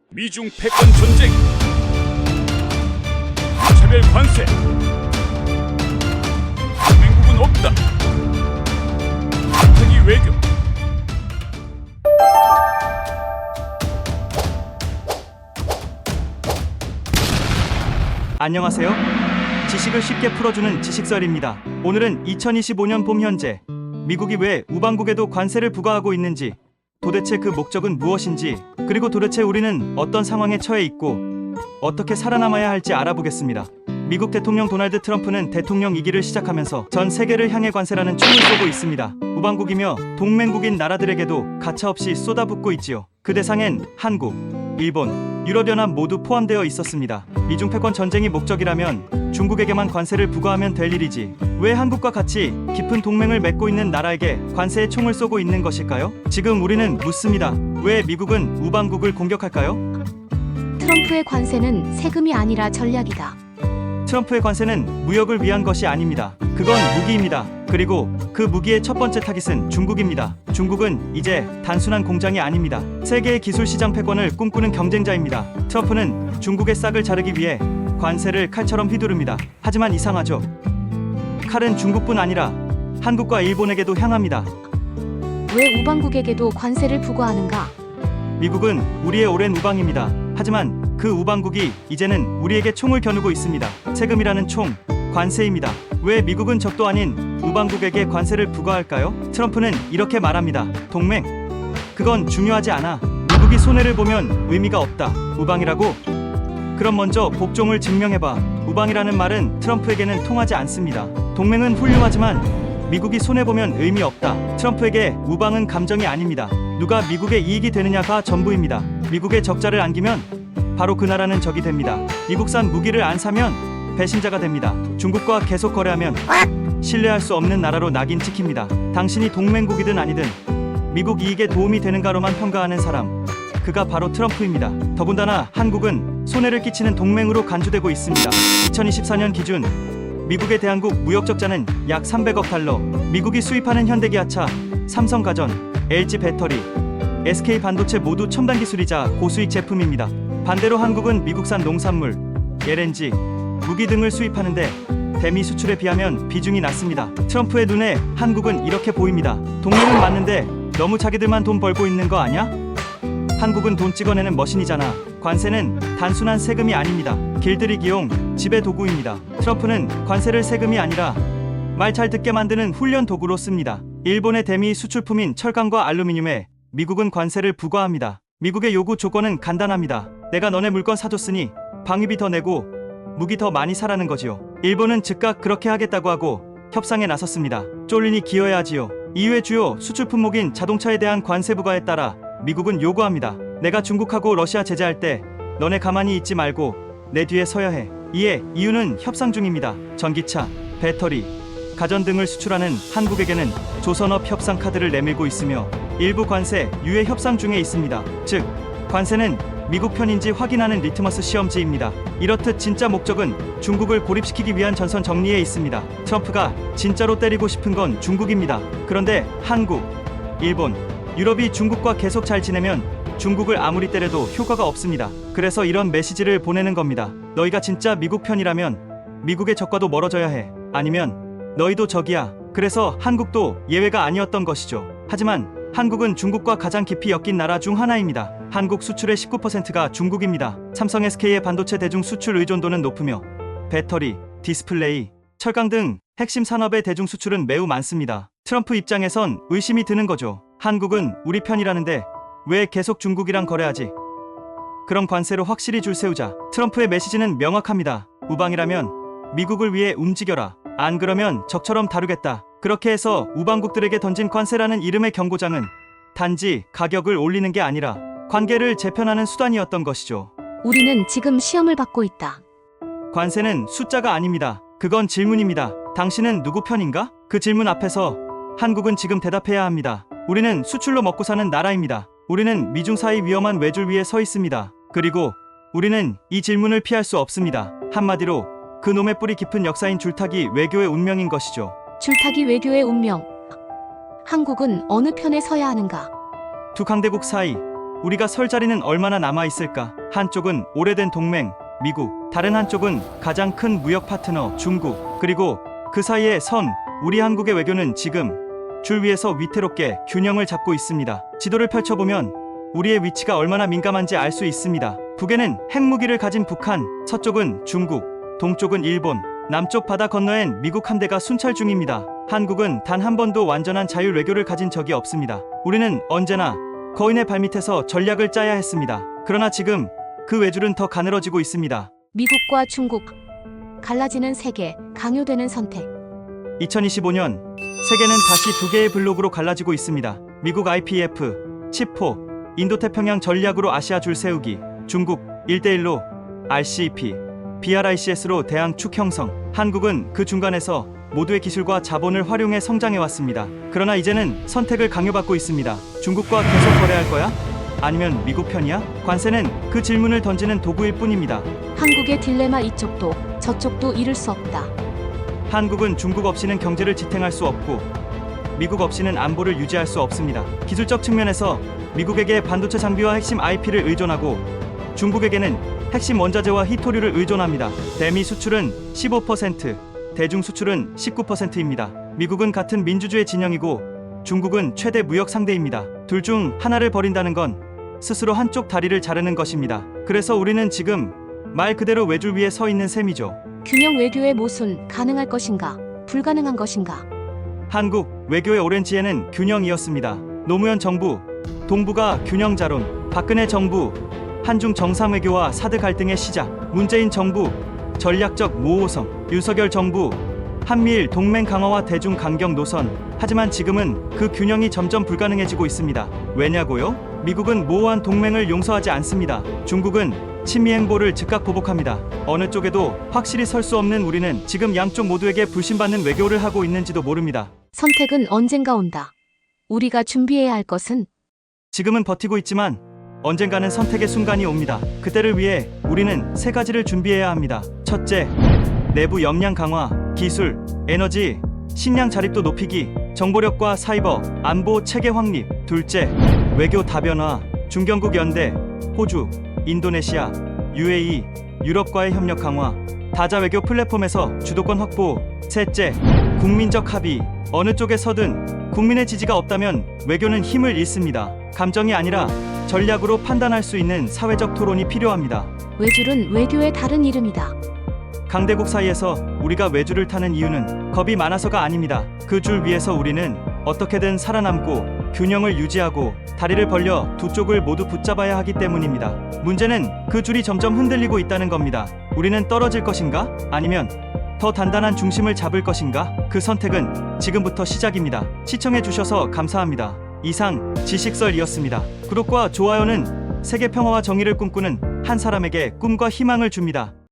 미중 패권 전쟁, 무차별 관세, 동맹국은 없다. 태기 외교. 안녕하세요. 지식을 쉽게 풀어주는 지식설입니다. 오늘은 2025년 봄 현재 미국이 왜 우방국에도 관세를 부과하고 있는지, 도대체 그 목적은 무엇인지, 그리고 도대체 우리는 어떤 상황에 처해 있고 어떻게 살아남아야 할지 알아보겠습니다. 미국 대통령 도널드 트럼프는 대통령 2기를 시작하면서 전 세계를 향해 관세라는 총을 쏘고 있습니다. 우방국이며 동맹국인 나라들에게도 가차없이 쏟아붓고 있지요. 그 대상엔 한국, 일본, 유럽연합 모두 포함되어 있었습니다. 미중 패권 전쟁이 목적이라면 중국에게만 관세를 부과하면 될 일이지, 왜 한국과 같이 깊은 동맹을 맺고 있는 나라에게 관세의 총을 쏘고 있는 것일까요? 지금 우리는 묻습니다. 왜 미국은 우방국을 공격할까요? 트럼프의 관세는 세금이 아니라 전략이다. 트럼프의 관세는 무역을 위한 것이 아닙니다. 그건 무기입니다. 그리고 그 무기의 첫 번째 타깃은 중국입니다. 중국은 이제 단순한 공장이 아닙니다. 세계의 기술 시장 패권을 꿈꾸는 경쟁자입니다. 트럼프는 중국의 싹을 자르기 위해 관세를 칼처럼 휘두릅니다. 하지만 이상하죠. 칼은 중국뿐 아니라 한국과 일본에게도 향합니다. 왜 우방국에게도 관세를 부과하는가? 미국은 우리의 오랜 우방입니다. 하지만 그 우방국이 이제는 우리에게 총을 겨누고 있습니다. 세금이라는 총, 관세입니다. 왜 미국은 적도 아닌 우방국에게 관세를 부과할까요? 트럼프는 이렇게 말합니다. 동맹, 그건 중요하지 않아. 미국이 손해를 보면 의미가 없다. 우방이라고? 그럼 먼저 복종을 증명해봐. 우방이라는 말은 트럼프에게는 통하지 않습니다. 동맹은 훌륭하지만 미국이 손해보면 의미 없다. 트럼프에게 우방은 감정이 아닙니다. 누가 미국의 이익이 되느냐가 전부입니다. 미국의 적자를 안기면 바로 그 나라는 적이 됩니다. 미국산 무기를 안 사면 배신자가 됩니다. 중국과 계속 거래하면 신뢰할 수 없는 나라로 낙인 찍힙니다. 당신이 동맹국이든 아니든 미국 이익에 도움이 되는가로만 평가하는 사람, 그가 바로 트럼프입니다. 더군다나 한국은 손해를 끼치는 동맹으로 간주되고 있습니다. 2024년 기준 미국의 대한국 무역 적자는 약 300억 달러, 미국이 수입하는 현대기아차, 삼성가전, LG 배터리, SK 반도체 모두 첨단 기술이자 고수익 제품입니다. 반대로 한국은 미국산 농산물, LNG, 무기 등을 수입하는데 대미 수출에 비하면 비중이 낮습니다. 트럼프의 눈에 한국은 이렇게 보입니다. 동맹은 맞는데 너무 자기들만 돈 벌고 있는 거 아냐? 한국은 돈 찍어내는 머신이잖아. 관세는 단순한 세금이 아닙니다. 길들이기용 지배 도구입니다. 트럼프는 관세를 세금이 아니라 말 잘 듣게 만드는 훈련 도구로 씁니다. 일본의 대미 수출품인 철강과 알루미늄에 미국은 관세를 부과합니다. 미국의 요구 조건은 간단합니다. 내가 너네 물건 사줬으니 방위비 더 내고 무기 더 많이 사라는 거지요. 일본은 즉각 그렇게 하겠다고 하고 협상에 나섰습니다. 쫄리니 기어야 하지요. 이후에 주요 수출 품목인 자동차에 대한 관세 부과에 따라 미국은 요구합니다. 내가 중국하고 러시아 제재할 때 너네 가만히 있지 말고 내 뒤에 서야 해. 이유는 협상 중입니다. 전기차, 배터리, 가전 등을 수출하는 한국에게는 조선업 협상 카드를 내밀고 있으며 일부 관세 유예 협상 중에 있습니다. 즉, 관세는 미국 편인지 확인하는 리트머스 시험지입니다. 이렇듯 진짜 목적은 중국을 고립시키기 위한 전선 정리에 있습니다. 트럼프가 진짜로 때리고 싶은 건 중국입니다. 그런데 한국, 일본, 유럽이 중국과 계속 잘 지내면 중국을 아무리 때려도 효과가 없습니다. 그래서 이런 메시지를 보내는 겁니다. 너희가 진짜 미국 편이라면 미국의 적과도 멀어져야 해. 아니면 너희도 적이야. 그래서 한국도 예외가 아니었던 것이죠. 하지만 한국은 중국과 가장 깊이 엮인 나라 중 하나입니다. 한국 수출의 19%가 중국입니다. 삼성 SK의 반도체 대중 수출 의존도는 높으며 배터리, 디스플레이, 철강 등 핵심 산업의 대중 수출은 매우 많습니다. 트럼프 입장에선 의심이 드는 거죠. 한국은 우리 편이라는데 왜 계속 중국이랑 거래하지? 그럼 관세로 확실히 줄 세우자. 트럼프의 메시지는 명확합니다. 우방이라면 미국을 위해 움직여라. 안 그러면 적처럼 다루겠다. 그렇게 해서 우방국들에게 던진 관세라는 이름의 경고장은 단지 가격을 올리는 게 아니라 관계를 재편하는 수단이었던 것이죠. 우리는 지금 시험을 받고 있다. 관세는 숫자가 아닙니다. 그건 질문입니다. 당신은 누구 편인가? 그 질문 앞에서 한국은 지금 대답해야 합니다. 우리는 수출로 먹고 사는 나라입니다. 우리는 미중 사이 위험한 외줄 위에 서 있습니다. 그리고 우리는 이 질문을 피할 수 없습니다. 한마디로 그 놈의 뿌리 깊은 역사인 줄타기 외교의 운명인 것이죠. 줄타기 외교의 운명. 한국은 어느 편에 서야 하는가? 두 강대국 사이 우리가 설 자리는 얼마나 남아 있을까? 한쪽은 오래된 동맹, 미국, 다른 한쪽은 가장 큰 무역 파트너, 중국. 그리고 그 사이에 선, 우리 한국의 외교는 지금 줄 위에서 위태롭게 균형을 잡고 있습니다. 지도를 펼쳐보면 우리의 위치가 얼마나 민감한지 알 수 있습니다. 북에는 핵무기를 가진 북한, 서쪽은 중국, 동쪽은 일본, 남쪽 바다 건너엔 미국 함대가 순찰 중입니다. 한국은 단 한 번도 완전한 자율 외교를 가진 적이 없습니다. 우리는 언제나 거인의 발밑에서 전략을 짜야 했습니다. 그러나 지금 그 외줄은 더 가늘어지고 있습니다. 미국과 중국. 갈라지는 세계, 강요되는 선택. 2025년 세계는 다시 두 개의 블록으로 갈라지고 있습니다. 미국 IPF, 칩포, 인도태평양 전략으로 아시아 줄 세우기, 중국 1대1로 RCEP, BRICS로 대항축 형성. 한국은 그 중간에서 모두의 기술과 자본을 활용해 성장해왔습니다. 그러나 이제는 선택을 강요받고 있습니다. 중국과 계속 거래할 거야? 아니면 미국 편이야? 관세는 그 질문을 던지는 도구일 뿐입니다. 한국의 딜레마 이쪽도 저쪽도 잃을 수 없다. 한국은 중국 없이는 경제를 지탱할 수 없고 미국 없이는 안보를 유지할 수 없습니다. 기술적 측면에서 미국에게 반도체 장비와 핵심 IP를 의존하고 중국에게는 핵심 원자재와 희토류를 의존합니다. 대미 수출은 15%, 대중 수출은 19%입니다. 미국은 같은 민주주의 진영이고 중국은 최대 무역 상대입니다. 둘 중 하나를 버린다는 건 스스로 한쪽 다리를 자르는 것입니다. 그래서 우리는 지금 말 그대로 외줄 위에 서 있는 셈이죠. 균형 외교의 모순, 가능할 것인가? 불가능한 것인가? 한국 외교의 오랜 지혜는 균형이었습니다. 노무현 정부, 동북아 균형자론, 박근혜 정부, 한중 정상외교와 사드 갈등의 시작, 문재인 정부, 전략적 모호성, 윤석열 정부, 한미일 동맹 강화와 대중 강경 노선. 하지만 지금은 그 균형이 점점 불가능해지고 있습니다. 왜냐고요? 미국은 모호한 동맹을 용서하지 않습니다. 중국은 친미 행보를 즉각 보복합니다. 어느 쪽에도 확실히 설 수 없는 우리는 지금 양쪽 모두에게 불신받는 외교를 하고 있는지도 모릅니다. 선택은 언젠가 온다. 우리가 준비해야 할 것은 지금은 버티고 있지만 언젠가는 선택의 순간이 옵니다. 그때를 위해 우리는 세 가지를 준비해야 합니다. 첫째, 내부 역량 강화, 기술, 에너지, 식량 자립도 높이기, 정보력과 사이버, 안보 체계 확립. 둘째, 외교 다변화, 중견국 연대, 호주, 인도네시아, UAE, 유럽과의 협력 강화, 다자 외교 플랫폼에서 주도권 확보. 셋째, 국민적 합의. 어느 쪽에 서든 국민의 지지가 없다면 외교는 힘을 잃습니다. 감정이 아니라 전략으로 판단할 수 있는 사회적 토론이 필요합니다. 외줄은 외교의 다른 이름이다. 강대국 사이에서 우리가 외줄을 타는 이유는 겁이 많아서가 아닙니다. 그 줄 위에서 우리는 어떻게든 살아남고 균형을 유지하고 다리를 벌려 두 쪽을 모두 붙잡아야 하기 때문입니다. 문제는 그 줄이 점점 흔들리고 있다는 겁니다. 우리는 떨어질 것인가? 아니면 더 단단한 중심을 잡을 것인가? 그 선택은 지금부터 시작입니다. 시청해주셔서 감사합니다. 이상 지식설이었습니다. 구독과 좋아요는 세계 평화와 정의를 꿈꾸는 한 사람에게 꿈과 희망을 줍니다.